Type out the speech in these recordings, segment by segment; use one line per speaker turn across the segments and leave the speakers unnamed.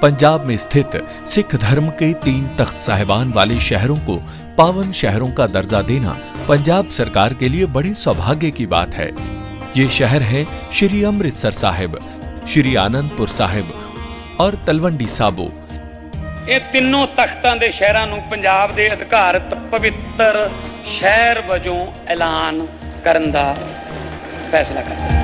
पंजाब में स्थित सिख धर्म के 3 तख्त साहिबान वाले शहरों को पावन शहरों का दर्जा देना पंजाब सरकार के लिए बड़े सौभाग्य की बात है। ये शहर है श्री अमृतसर साहिब, श्री आनंदपुर साहिब और तलवंडी साबो।
ਇਹ ਤਿੰਨੋਂ ਤਖਤਾਂ ਦੇ ਸ਼ਹਿਰਾਂ ਨੂੰ ਪੰਜਾਬ ਦੇ ਅਧਿਕਾਰਤ ਪਵਿੱਤਰ ਸ਼ਹਿਰ ਵਜੋਂ ਐਲਾਨ ਕਰਨ ਦਾ ਫੈਸਲਾ ਕਰਦਾ ਹੈ।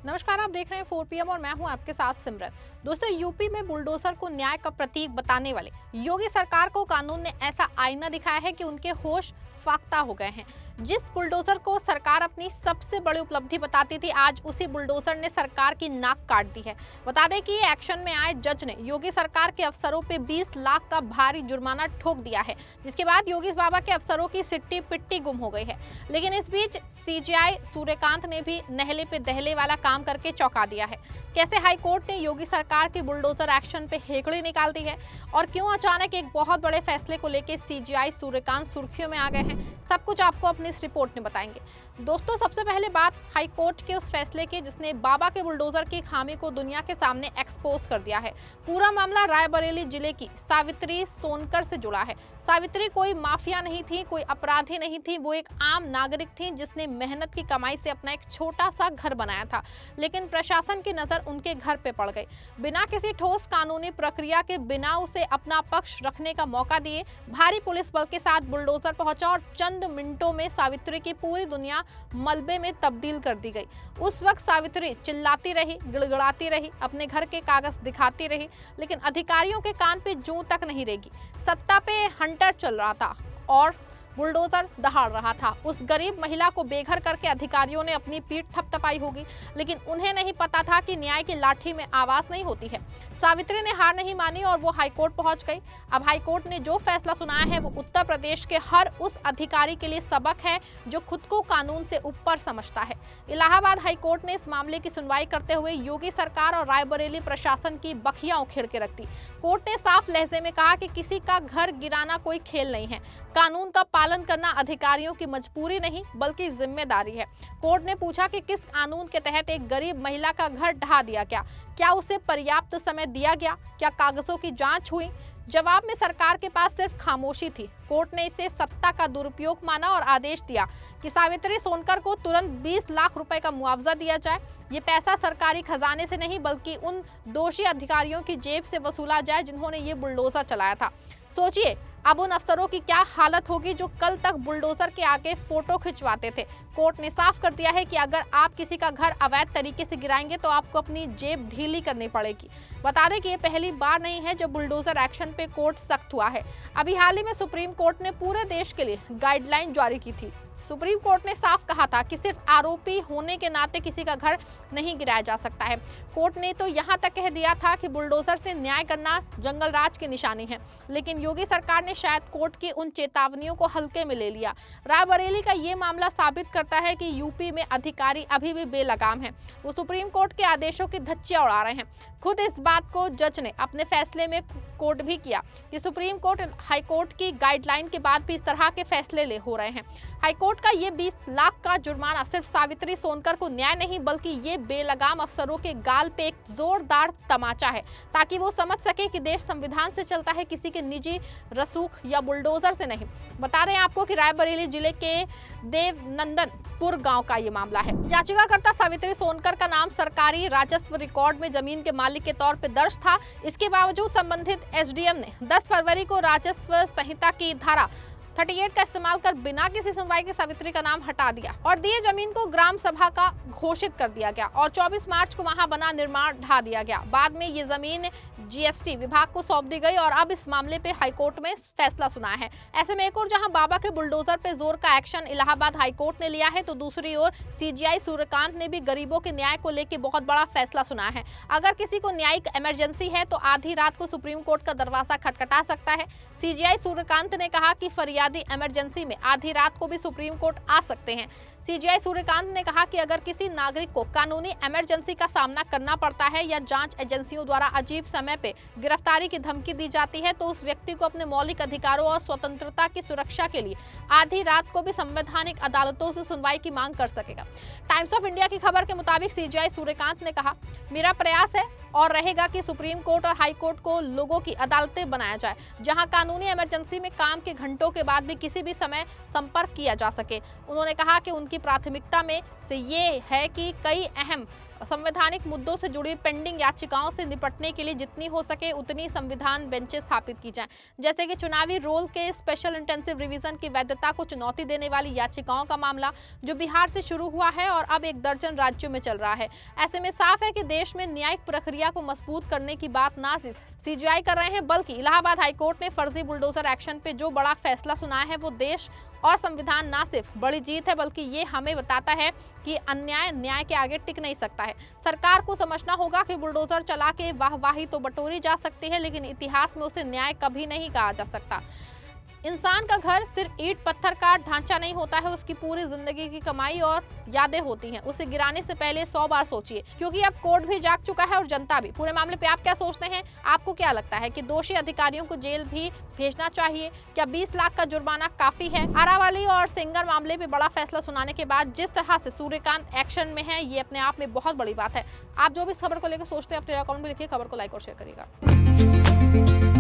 नमस्कार, आप देख रहे हैं 4 PM और मैं हूं आपके साथ सिमरन। दोस्तों, यूपी में बुलडोजर को न्याय का प्रतीक बताने वाले योगी सरकार को कानून ने ऐसा आईना दिखाया है कि उनके होश फाख्ता हो गए हैं। जिस बुलडोजर को सरकार अपनी सबसे बड़ी उपलब्धि बताती थी, आज उसी बुलडोजर ने सरकार की नाक काट दी है। बता दें कि ये एक्शन में आए जज ने योगी सरकार के अफसरों पे 20 लाख का भारी जुर्माना ठोक दिया है, जिसके बाद योगी बाबा के अफसरों की सिट्टी पिट्टी गुम हो गई है। लेकिन इस बीच सीजीआई सूर्यकांत ने भी नहले पे दहले वाला काम करके चौंका दिया है। कैसे हाईकोर्ट ने योगी सरकार के बुलडोजर एक्शन पे हेकड़ी निकाल दी है और क्यों अचानक एक बहुत बड़े फैसले को लेकर सीजीआई सूर्यकांत सुर्खियों में आ गए हैं, सब कुछ आपको अपनी इस रिपोर्ट में बताएंगे। दोस्तों, सबसे पहले बात हाईकोर्ट के उस फैसले की जिसने बाबा के बुलडोजर की खामी को दुनिया के सामने एक्सपोज कर दिया है। पूरा मामला रायबरेली जिले की सावित्री सोनकर से जुड़ा है। सावित्री कोई माफिया नहीं थी, कोई अपराधी नहीं थी, वो एक आम नागरिक थी जिसने मेहनत की कमाई से अपना एक छोटा सा घर बनाया था। लेकिन प्रशासन की नजर उनके घर पे पड़ गई। बिना किसी ठोस कानूनी प्रक्रिया के, बिना उसे अपना पक्ष रखने का मौका दिए, भारी पुलिस बल के साथ बुलडोजर पहुंचा और चंद मिनटों में सावित्री की पूरी दुनिया मलबे में तब्दील कर दी गई। उस वक्त सावित्री चिल्लाती रही, गिड़गिड़ाती रही, अपने घर के कागज दिखाती रही, लेकिन अधिकारियों के कान पे जूं तक नहीं रेगी। सत्ता पे हंटर चल रहा था और बुलडोजर दहाड़ रहा था। उस गरीब महिला को बेघर करके अधिकारियों ने अपनी पीठ थपथपाई होगी, लेकिन उन्हें नहीं पता था कि न्याय की लाठी में आवाज नहीं होती है। सावित्री ने हार नहीं मानी और वो हाईकोर्ट पहुंच गई। अब हाईकोर्ट ने जो फैसला सुनाया है वो उत्तर प्रदेश के हर उस अधिकारी के लिए सबक है जो खुद को कानून से ऊपर समझता है। इलाहाबाद हाईकोर्ट ने इस मामले की सुनवाई करते हुए योगी सरकार और रायबरेली प्रशासन की बखियां उखेड़ के रख दी। कोर्ट ने साफ लहजे में कहा कि किसी का घर गिराना कोई खेल नहीं है। कानून का पालन करना अधिकारियों की मजबूरी नहीं बल्कि जिम्मेदारी है। कोर्ट ने पूछा कि किस कानून के तहत एक गरीब महिला का घर ढहा दिया गया? क्या उसे पर्याप्त समय दिया गया? क्या कागजों की जांच हुई? जवाब में सरकार के पास सिर्फ खामोशी थी। कोर्ट ने इसे सत्ता का दुरुपयोग माना और आदेश दिया कि सावित्री सोनकर को तुरंत 20 लाख रुपए का मुआवजा दिया जाए। ये पैसा सरकारी खजाने से नहीं बल्कि उन दोषी अधिकारियों की जेब से वसूला जाए जिन्होंने ये बुलडोजर चलाया था। सोचिए, अब उन अफसरों की क्या हालत होगी जो कल तक बुलडोजर के आगे फोटो खिंचवाते थे। कोर्ट ने साफ कर दिया है कि अगर आप किसी का घर अवैध तरीके से गिराएंगे तो आपको अपनी जेब ढीली करनी पड़ेगी। बता दें कि ये पहली बार नहीं है जब बुलडोजर एक्शन पे कोर्ट सख्त हुआ है। अभी हाल ही में सुप्रीम कोर्ट ने पूरे देश के लिए गाइडलाइन जारी की थी। सुप्रीम कोर्ट ने साफ कहा था कि सिर्फ आरोपी होने के नाते किसी का घर नहीं गिराया जा सकता है। कोर्ट ने तो यहां तक कह दिया था कि बुलडोजर से न्याय करना जंगल राज की निशानी है। लेकिन योगी सरकार ने शायद कोर्ट की उन चेतावनियों को हल्के में ले लिया। रायबरेली का ये मामला साबित करता है कि यूपी में अधिकारी अभी भी बेलगाम हैं। वो सुप्रीम कोर्ट के आदेशों की धज्जियां उड़ा रहे हैं। खुद इस बात को जज ने अपने फैसले में कोर्ट भी किया कि सुप्रीम कोर्ट हाईकोर्ट की गाइडलाइन के बाद भी इस तरह के फैसले हो रहे हैं। हाईकोर्ट का ये 20 लाख का जुर्माना सिर्फ सावित्री सोनकर को न्याय नहीं बल्कि ये बेलगाम अफसरों के गाल पे एक जोरदार तमाचा है, ताकि वो समझ सके कि देश संविधान से चलता है, किसी के निजी रसूख या बुलडोजर से नहीं। बता रहे हैं आपको कि रायबरेली जिले के देवनंदनपुर गांव का ये मामला है। याचिकाकर्ता सावित्री सोनकर का नाम सरकारी राजस्व रिकॉर्ड में जमीन के मालिक के तौर पर दर्ज था। इसके बावजूद संबंधित एसडीएम ने 10 फरवरी को राजस्व संहिता की धारा 38 का इस्तेमाल कर बिना किसी सुनवाई के सावित्री का नाम हटा दिया और दिए जमीन को ग्राम सभा का घोषित कर दिया गया और 24 मार्च को वहां बना निर्माण ढा दिया गया। बाद में ये जमीन जीएसटी विभाग को सौंप दी गई और अब इस मामले पे हाईकोर्ट में फैसला सुनाया है। ऐसे में एक और जहां बाबा के बुलडोजर पे जोर का एक्शन इलाहाबाद हाईकोर्ट ने लिया है, तो दूसरी ओर सीजीआई सूर्यकांत ने भी गरीबों के न्याय को लेकर बहुत बड़ा फैसला सुनाया है। अगर किसी को न्यायिक इमरजेंसी है तो आधी रात को सुप्रीम कोर्ट का दरवाजा खटखटा सकता है। सीजीआई सूर्यकांत ने कहा कि फरियादी बुनियादी इमरजेंसी में आधी रात को भी सुप्रीम कोर्ट आ सकते हैं। सीजेआई सूर्यकांत ने कहा कि अगर किसी नागरिक को कानूनी इमरजेंसी का सामना करना पड़ता है या जांच एजेंसियों द्वारा अजीब समय पे गिरफ्तारी की धमकी दी जाती है तो उस व्यक्ति को अपने मौलिक अधिकारों और स्वतंत्रता की सुरक्षा के लिए आधी रात को भी संवैधानिक अदालतों से सुनवाई की मांग कर सकेगा। टाइम्स ऑफ इंडिया की खबर के मुताबिक सीजेआई सूर्यकांत ने कहा, मेरा प्रयास है और रहेगा कि सुप्रीम कोर्ट और हाई कोर्ट को लोगों की अदालतें बनाया जाए, जहां कानूनी इमरजेंसी में काम के घंटों के बाद भी किसी भी समय संपर्क किया जा सके। उन्होंने कहा कि उनकी प्राथमिकता में से ये है कि कई अहम संवैधानिक मुद्दों से जुड़ी पेंडिंग याचिकाओं से निपटने के लिए जितनी हो सके उतनी संविधान बेंचेस स्थापित की जाएं, जैसे कि चुनावी रोल के स्पेशल इंटेंसिव रिवीजन की वैधता को चुनौती देने वाली याचिकाओं का मामला जो बिहार से शुरू हुआ है और अब एक दर्जन राज्यों में चल रहा है। ऐसे में साफ है कि देश में न्यायिक प्रक्रिया को मजबूत करने की बात ना सिर्फ सीजेआई कर रहे हैं, बल्कि इलाहाबाद हाईकोर्ट ने फर्जी बुलडोजर एक्शन पे जो बड़ा फैसला सुनाया है वो देश और संविधान ना सिर्फ बड़ी जीत है बल्कि ये हमें बताता है कि अन्याय न्याय के आगे टिक नहीं सकता है। सरकार को समझना होगा कि बुलडोजर चला के वाहवाही तो बटोरी जा सकती है, लेकिन इतिहास में उसे न्याय कभी नहीं कहा जा सकता। इंसान का घर सिर्फ ईंट पत्थर का ढांचा नहीं होता है, उसकी पूरी जिंदगी की कमाई और यादें होती हैं। उसे गिराने से पहले 100 बार सोचिए, क्योंकि अब कोर्ट भी जाग चुका है और जनता भी। पूरे मामले पे आप क्या सोचते हैं? आपको क्या लगता है कि दोषी अधिकारियों को जेल भी भेजना चाहिए? क्या 20 लाख का जुर्माना काफी है? आरावली और सेंगर मामले पे बड़ा फैसला सुनाने के बाद जिस तरह से सूर्यकांत एक्शन में है, ये अपने आप में बहुत बड़ी बात है। आप जो भी इस खबर को लेकर सोचते हैं अपने अकाउंट में लिखिए, खबर को लाइक और शेयर करिएगा।